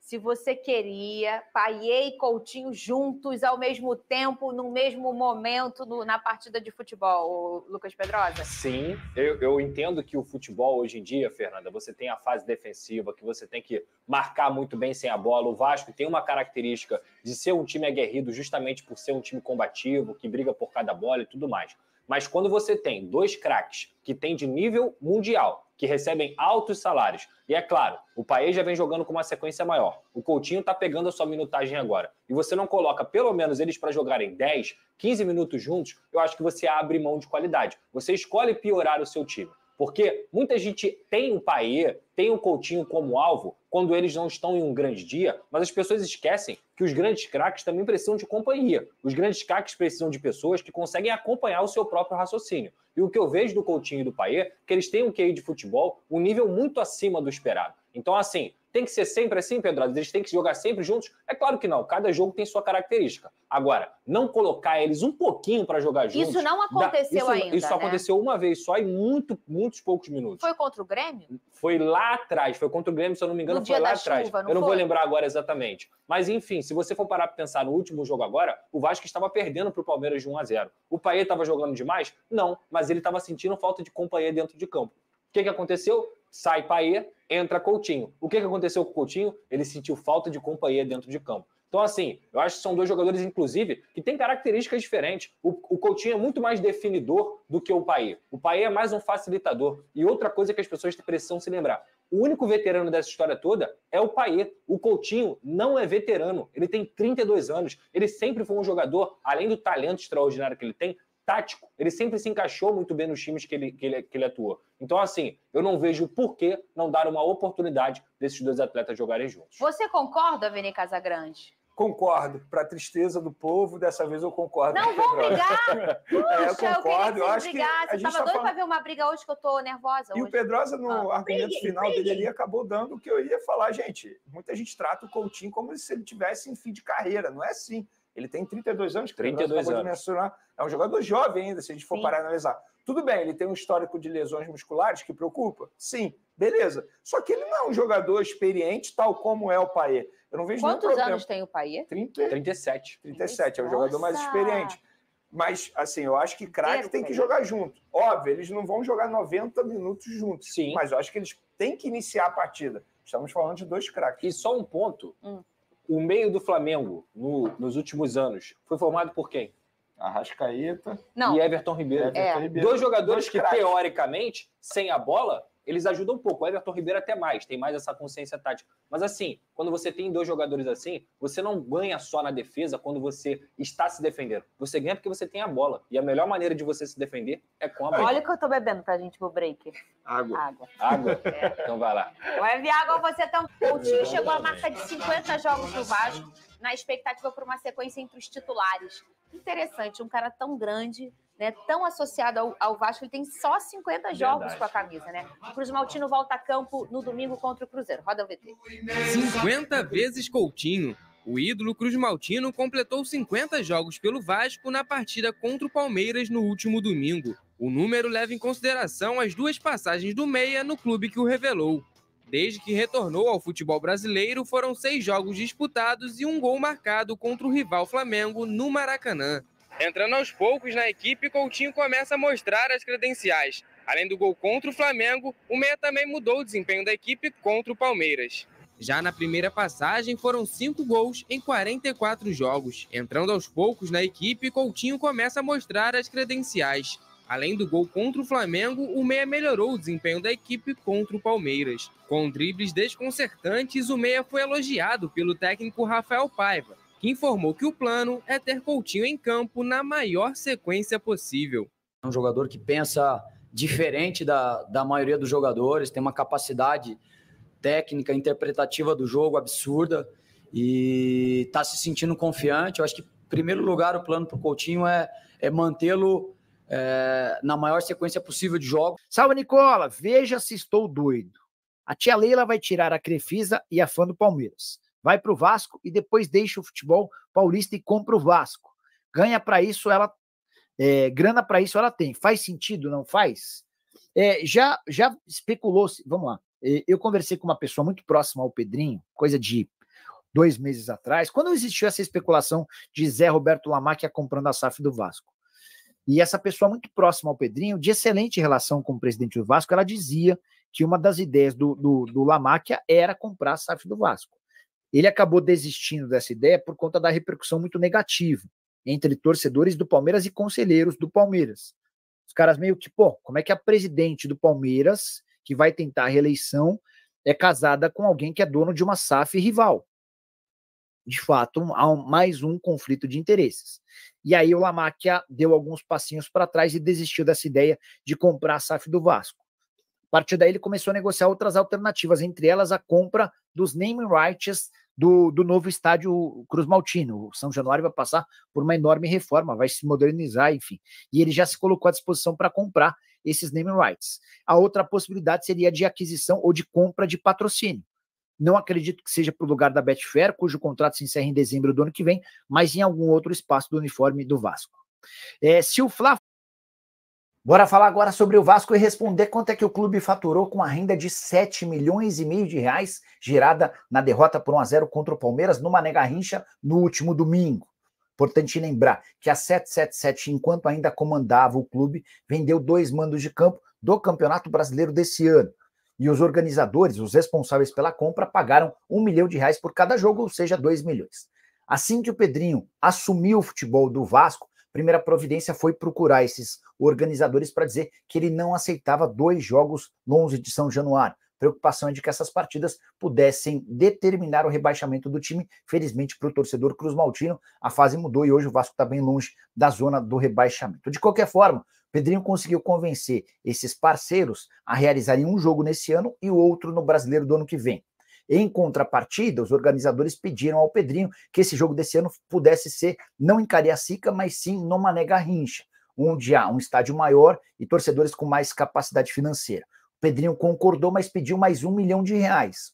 se você queria Payet e Coutinho juntos ao mesmo tempo, no mesmo momento, na partida de futebol, Lucas Pedrosa? Sim, eu entendo que o futebol hoje em dia, Fernanda, você tem a fase defensiva, que você tem que marcar muito bem sem a bola. O Vasco tem uma característica de ser um time aguerrido justamente por ser um time combativo, que briga por cada bola e tudo mais. Mas quando você tem dois craques que têm de nível mundial, que recebem altos salários, e é claro, o Payet já vem jogando com uma sequência maior, o Coutinho está pegando a sua minutagem agora, e você não coloca pelo menos eles para jogarem 10, 15 minutos juntos, eu acho que você abre mão de qualidade. Você escolhe piorar o seu time. Porque muita gente tem o Payet, tem o Coutinho como alvo quando eles não estão em um grande dia, mas as pessoas esquecem que os grandes craques também precisam de companhia. Os grandes craques precisam de pessoas que conseguem acompanhar o seu próprio raciocínio. E o que eu vejo do Coutinho e do Payet é que eles têm um QI de futebol um nível muito acima do esperado. Então, assim, tem que ser sempre assim, Pedro? Eles têm que jogar sempre juntos? É claro que não. Cada jogo tem sua característica. Agora, não colocar eles um pouquinho para jogar juntos... Isso não aconteceu ainda, Isso aconteceu uma vez só em muitos poucos minutos. Foi contra o Grêmio? Foi lá atrás. Foi contra o Grêmio, se eu não me engano, foi lá atrás. Eu não vou lembrar agora exatamente. Mas, enfim, se você for parar para pensar no último jogo agora, o Vasco estava perdendo para o Palmeiras de 1-0. O Payet estava jogando demais? Não, mas ele estava sentindo falta de companhia dentro de campo. O que aconteceu? Sai Payet, entra Coutinho. O que aconteceu com o Coutinho? Ele sentiu falta de companhia dentro de campo. Então, assim, eu acho que são dois jogadores, inclusive, que têm características diferentes. O Coutinho é muito mais definidor do que o Payet. O Payet é mais um facilitador. E outra coisa que as pessoas precisam se lembrar. O único veterano dessa história toda é o Payet. O Coutinho não é veterano. Ele tem 32 anos. Ele sempre foi um jogador, além do talento extraordinário que ele tem, tático. Ele sempre se encaixou muito bem nos times que ele atuou. Então, assim, eu não vejo por que não dar uma oportunidade desses dois atletas jogarem juntos. Você concorda, Vini Casagrande? Concordo. Para a tristeza do povo, dessa vez eu concordo. Não vão brigar? Puxa, eu concordo. Eu acho que você estava doido para ver uma briga hoje que eu tô nervosa. E o Pedrosa, no argumento final dele ali, acabou dando o que eu ia falar. Gente, muita gente trata o Coutinho como se ele tivesse em fim de carreira. Não é assim. Ele tem 32 anos, que 32 anos. De mencionar. É um jogador jovem ainda, se a gente for parar a analisar. Tudo bem, ele tem um histórico de lesões musculares que preocupa? Sim, beleza. Só que ele não é um jogador experiente, tal como é o Payet. Eu não vejo nenhum problema. Quantos anos tem o Payet? 37. 37, é o jogador mais experiente. Mas, assim, eu acho que craque tem que jogar junto. Óbvio, eles não vão jogar 90 minutos juntos. Sim. Mas eu acho que eles têm que iniciar a partida. Estamos falando de dois craques. E só um ponto. O meio do Flamengo, nos últimos anos, foi formado por quem? Arrascaeta e Everton Ribeiro. Dois jogadores que, teoricamente, sem a bola, eles ajudam um pouco. O Everton Ribeiro até mais, tem mais essa consciência tática. Mas assim, quando você tem dois jogadores assim, você não ganha só na defesa quando você está se defendendo. Você ganha porque você tem a bola. E a melhor maneira de você se defender é com a bola. Olha o que eu tô bebendo pra gente pro break. Água? Então vai lá. Vai vir água, você também. O time chegou à marca de 50 jogos do Vasco, na expectativa por uma sequência entre os titulares. Interessante, um cara tão grande, né, tão associado ao Vasco, ele tem só 50 jogos com a camisa, né? O Cruz Maltino volta a campo no domingo contra o Cruzeiro. Roda o VT. 50 vezes Coutinho. O ídolo Cruz Maltino completou 50 jogos pelo Vasco na partida contra o Palmeiras no último domingo. O número leva em consideração as duas passagens do meia no clube que o revelou. Desde que retornou ao futebol brasileiro, foram 6 jogos disputados e um gol marcado contra o rival Flamengo no Maracanã. Entrando aos poucos na equipe, Coutinho começa a mostrar as credenciais. Além do gol contra o Flamengo, o meia também mudou o desempenho da equipe contra o Palmeiras. Já na primeira passagem, foram 5 gols em 44 jogos. Entrando aos poucos na equipe, Coutinho começa a mostrar as credenciais. Além do gol contra o Flamengo, o meia melhorou o desempenho da equipe contra o Palmeiras. Com dribles desconcertantes, o meia foi elogiado pelo técnico Rafael Paiva, que informou que o plano é ter Coutinho em campo na maior sequência possível. É um jogador que pensa diferente da maioria dos jogadores, tem uma capacidade técnica, interpretativa do jogo absurda e está se sentindo confiante. Eu acho que, em primeiro lugar, o plano para o Coutinho é mantê-lo na maior sequência possível de jogos. Salve, Nicola! Veja se estou doido. A tia Leila vai tirar a Crefisa e a fã do Palmeiras. Vai para o Vasco e depois deixa o futebol paulista e compra o Vasco. Ganha para isso, grana para isso ela tem. Faz sentido, não faz? Já especulou-se, vamos lá, Eu conversei com uma pessoa muito próxima ao Pedrinho, coisa de 2 meses atrás, quando existiu essa especulação de Zé Roberto Lamacchia comprando a SAF do Vasco. E essa pessoa muito próxima ao Pedrinho, de excelente relação com o presidente do Vasco, ela dizia que uma das ideias do Lamacchia era comprar a SAF do Vasco. Ele acabou desistindo dessa ideia por conta da repercussão muito negativa entre torcedores do Palmeiras e conselheiros do Palmeiras. Os caras meio que, como é que a presidente do Palmeiras, que vai tentar a reeleição, é casada com alguém que é dono de uma SAF rival? De fato, há mais um conflito de interesses. E aí o Lamacchia deu alguns passinhos para trás e desistiu dessa ideia de comprar a SAF do Vasco. A partir daí ele começou a negociar outras alternativas, entre elas a compra dos naming rights do novo estádio Cruz Maltino. O São Januário vai passar por uma enorme reforma, vai se modernizar, enfim. E ele já se colocou à disposição para comprar esses naming rights. A outra possibilidade seria de aquisição ou de compra de patrocínio. Não acredito que seja para o lugar da Betfair, cujo contrato se encerra em dezembro do ano que vem, mas em algum outro espaço do uniforme do Vasco. Se o Fla... Bora falar agora sobre o Vasco e responder quanto é que o clube faturou com a renda de 7,5 milhões de reais gerada na derrota por 1-0 contra o Palmeiras no Mané Garrincha no último domingo. Importante lembrar que a 777, enquanto ainda comandava o clube, vendeu 2 mandos de campo do Campeonato Brasileiro desse ano. E os organizadores, os responsáveis pela compra, pagaram R$1 milhão por cada jogo, ou seja, 2 milhões. Assim que o Pedrinho assumiu o futebol do Vasco, a primeira providência foi procurar esses organizadores para dizer que ele não aceitava 2 jogos no 11 de São Januário. A preocupação é de que essas partidas pudessem determinar o rebaixamento do time. Felizmente, para o torcedor Cruz Maltino, a fase mudou e hoje o Vasco está bem longe da zona do rebaixamento. De qualquer forma, Pedrinho conseguiu convencer esses parceiros a realizarem um jogo nesse ano e o outro no Brasileiro do ano que vem. Em contrapartida, os organizadores pediram ao Pedrinho que esse jogo desse ano pudesse ser não em Cariacica, mas sim no Mané Garrincha, onde há um estádio maior e torcedores com mais capacidade financeira. O Pedrinho concordou, mas pediu mais R$1 milhão,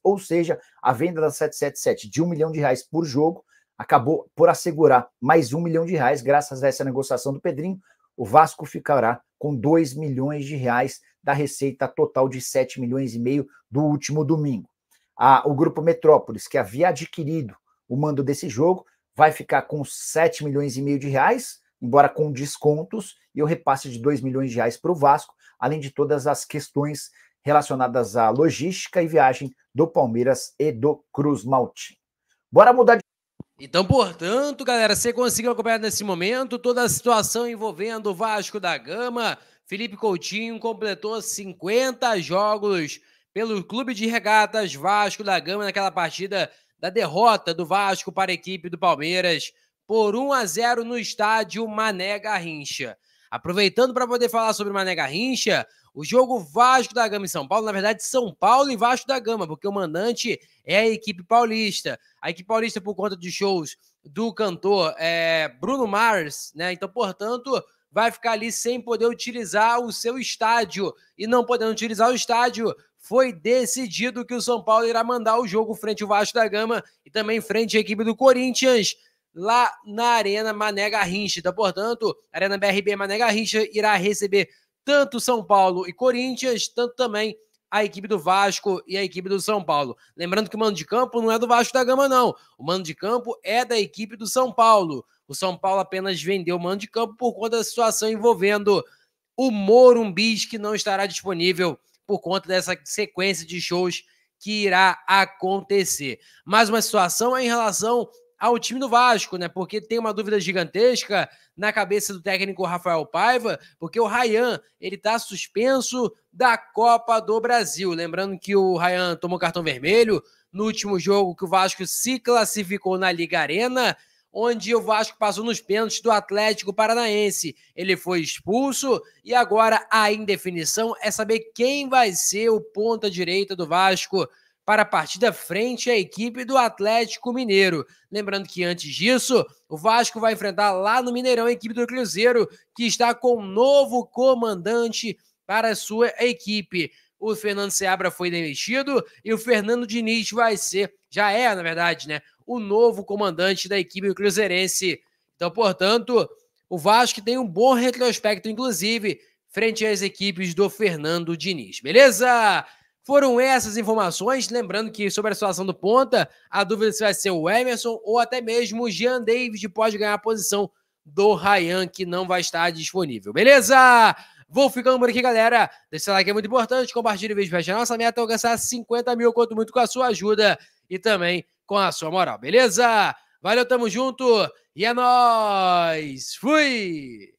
ou seja, a venda da 777 de R$1 milhão por jogo acabou por assegurar mais R$1 milhão, graças a essa negociação do Pedrinho. O Vasco ficará com R$2 milhões da receita total de 7,5 milhões do último domingo. O Grupo Metrópolis, que havia adquirido o mando desse jogo, vai ficar com 7,5 milhões, embora com descontos, e o repasse de R$2 milhões para o Vasco, além de todas as questões relacionadas à logística e viagem do Palmeiras e do Cruz Maltino. Bora mudar de... Então, portanto, galera, você conseguiu acompanhar nesse momento toda a situação envolvendo o Vasco da Gama. Felipe Coutinho completou 50 jogos pelo Clube de Regatas Vasco da Gama naquela partida da derrota do Vasco para a equipe do Palmeiras por 1-0 no estádio Mané Garrincha. Aproveitando para poder falar sobre o Mané Garrincha, o jogo Vasco da Gama em São Paulo, na verdade São Paulo e Vasco da Gama, porque o mandante é a equipe paulista. A equipe paulista por conta de shows do cantor Bruno Mars, né? Então, portanto, vai ficar ali sem poder utilizar o seu estádio. E não podendo utilizar o estádio, foi decidido que o São Paulo irá mandar o jogo frente ao Vasco da Gama e também frente à equipe do Corinthians, lá na Arena Mané Garrincha. Então, portanto, a Arena BRB Mané Garrincha irá receber tanto São Paulo e Corinthians, tanto também a equipe do Vasco e a equipe do São Paulo. Lembrando que o mando de campo não é do Vasco da Gama, não. O mando de campo é da equipe do São Paulo. O São Paulo apenas vendeu o mando de campo por conta da situação envolvendo o Morumbis, que não estará disponível por conta dessa sequência de shows que irá acontecer. Mais uma situação é em relação ao time do Vasco, né? Porque tem uma dúvida gigantesca na cabeça do técnico Rafael Paiva, porque o Ryan, ele tá suspenso da Copa do Brasil. Lembrando que o Ryan tomou cartão vermelho no último jogo que o Vasco se classificou na Liga Arena, onde o Vasco passou nos pênaltis do Atlético Paranaense. Ele foi expulso e agora a indefinição é saber quem vai ser o ponta-direita do Vasco para a partida frente à equipe do Atlético Mineiro. Lembrando que antes disso, o Vasco vai enfrentar lá no Mineirão a equipe do Cruzeiro, que está com um novo comandante para a sua equipe. O Fernando Seabra foi demitido e o Fernando Diniz vai ser, já é, na verdade, né, o novo comandante da equipe do Cruzeirense. Então, portanto, o Vasco tem um bom retrospecto, inclusive, frente às equipes do Fernando Diniz. Beleza? Foram essas informações, lembrando que sobre a situação do ponta, a dúvida se vai ser o Emerson ou até mesmo o Jean David pode ganhar a posição do Ryan, que não vai estar disponível. Beleza? Vou ficando por aqui, galera. Deixa o like, é muito importante. Compartilhe o vídeo para a nossa meta alcançar 50 mil, quanto muito com a sua ajuda e também com a sua moral. Beleza? Valeu, tamo junto e é nóis! Fui!